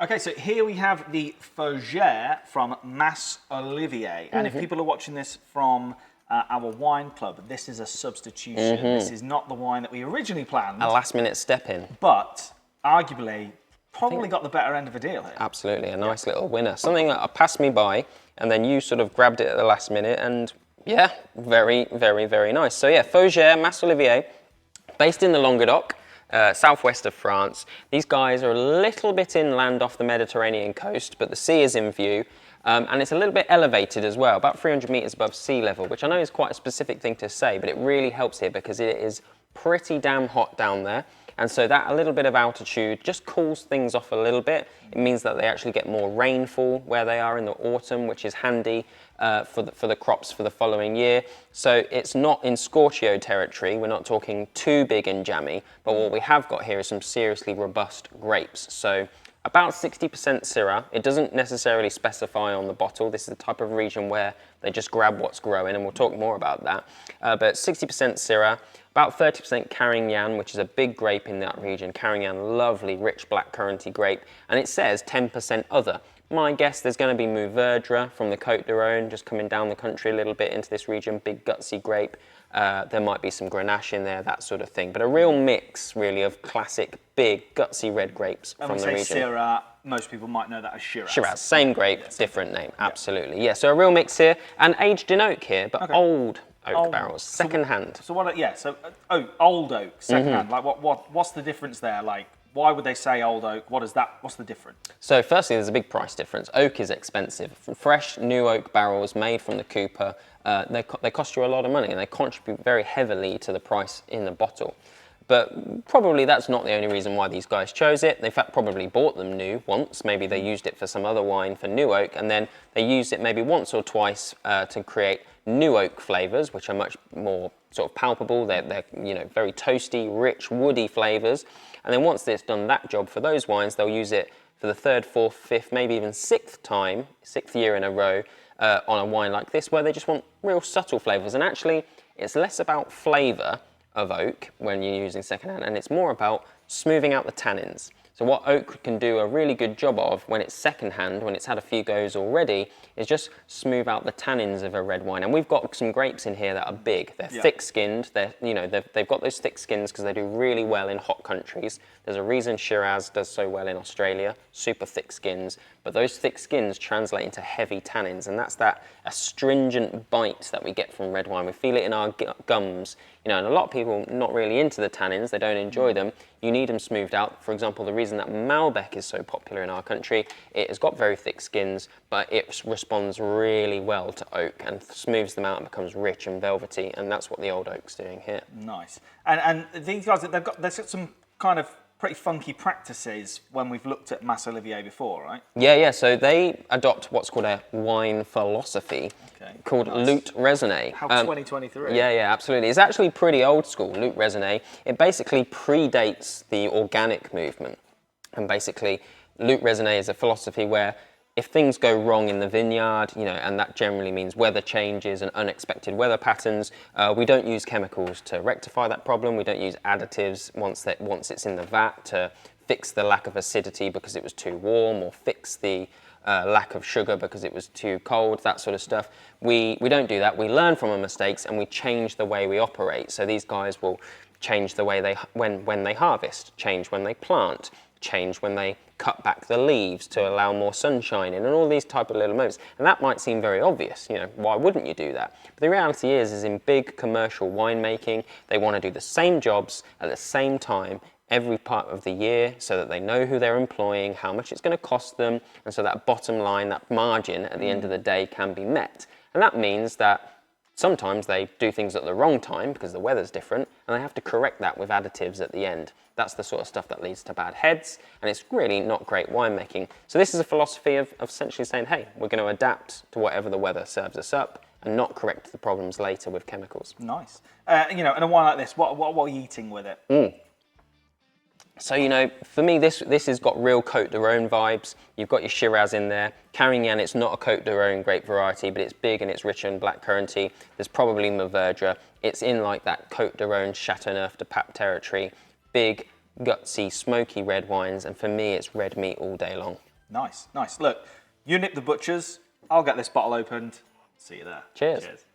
Okay, so here we have the Faugeres from Mas Olivier. And if people are watching this from our wine club, this is a substitution. This is not the wine that we originally planned. A last-minute step in. But arguably, probably got the better end of a deal here. Absolutely, a nice little winner. Something that passed me by, and then you sort of grabbed it at the last minute, and yeah, very, very, very nice. So yeah, Faugeres, Mas Olivier, based in the Languedoc, southwest of France. These guys are a little bit inland off the Mediterranean coast, but the sea is in view. And it's a little bit elevated as well, about 300 metres above sea level, which I know is quite a specific thing to say, but it really helps here because it is pretty damn hot down there. And so that a little bit of altitude just cools things off a little bit. It means that they actually get more rainfall where they are in the autumn, which is handy for the crops for the following year. So it's not in Scorchio territory. We're not talking too big and jammy, but what we have got here is some seriously robust grapes. So about 60% Syrah. It doesn't necessarily specify on the bottle. This is the type of region where they just grab what's growing, and we'll talk more about that. But 60% Syrah, about 30% Carignan, which is a big grape in that region. Carignan, lovely, rich black curranty grape. And it says 10% other. My guess, there's going to be Mourvedre from the Côte d'Or, just coming down the country a little bit into this region, big gutsy grape. There might be some Grenache in there, that sort of thing. But a real mix, really, of classic, big, gutsy red grapes from the region. When we say Syrah, most people might know that as Shiraz. Shiraz, same grape, different name, absolutely. Yeah, so a real mix here, and aged in oak here, but old oak barrels, second hand. So what? Yeah, so old oak, second hand. Like what's the difference there? Like, why would they say old oak? What's the difference? So firstly, there's a big price difference. Oak is expensive. Fresh new oak barrels made from the Cooper, they cost you a lot of money, and they contribute very heavily to the price in the bottle. But probably that's not the only reason why these guys chose it. They in fact probably bought them new once. Maybe they used it for some other wine for new oak, and then they used it maybe once or twice to create new oak flavours, which are much more sort of palpable. They're very toasty, rich, woody flavours. And then once it's done that job for those wines, they'll use it for the third, fourth, fifth, maybe even sixth year in a row on a wine like this, where they just want real subtle flavours. And actually, it's less about flavour of oak when you're using secondhand, and it's more about smoothing out the tannins. So what oak can do a really good job of when it's secondhand, when it's had a few goes already, is just smooth out the tannins of a red wine. And we've got some grapes in here that are big. They're thick-skinned. They've got those thick skins because they do really well in hot countries. There's a reason Shiraz does so well in Australia, super thick skins. But those thick skins translate into heavy tannins, and that's that astringent bite that we get from red wine. We feel it in our gums, and a lot of people not really into the tannins. They don't enjoy them. You need them smoothed out. For example, the reason that Malbec is so popular in our country, it has got very thick skins, but it responds really well to oak and smooths them out and becomes rich and velvety, and that's what the old oak's doing here. Nice. And these guys, they've got some kind of pretty funky practices when we've looked at Mas Olivier before, right? Yeah. So they adopt what's called a wine philosophy called Lutte Raisonnée. How 2023. Yeah, absolutely. It's actually pretty old school, Lutte Raisonnée. It basically predates the organic movement. And basically, Lutte Raisonnée is a philosophy where if things go wrong in the vineyard, and that generally means weather changes and unexpected weather patterns, we don't use chemicals to rectify that problem. We don't use additives once it's in the vat to fix the lack of acidity because it was too warm, or fix the lack of sugar because it was too cold, that sort of stuff. We don't do that. We learn from our mistakes and we change the way we operate. So these guys will change the way when they harvest, change when they plant, change when they cut back the leaves to allow more sunshine in, and all these type of little moments. And that might seem very obvious, why wouldn't you do that? But the reality is in big commercial winemaking, they want to do the same jobs at the same time every part of the year so that they know who they're employing, how much it's going to cost them, and so that bottom line, that margin at the end of the day can be met. And that means that sometimes they do things at the wrong time because the weather's different, and they have to correct that with additives at the end. That's the sort of stuff that leads to bad heads, and it's really not great winemaking. So this is a philosophy of essentially saying, hey, we're going to adapt to whatever the weather serves us up and not correct the problems later with chemicals. Nice. And a wine like this, what are you eating with it? So, for me, this has got real Côte d'Or vibes. You've got your Shiraz in there. Carignan, it's not a Côte d'Or grape variety, but it's big and it's rich in black curranty. There's probably Mourvedre. It's in like that Côte d'Or, Chateauneuf de Pape territory. Big, gutsy, smoky red wines, and for me, it's red meat all day long. Nice, nice. Look, you nip the butchers. I'll get this bottle opened. See you there. Cheers. Cheers.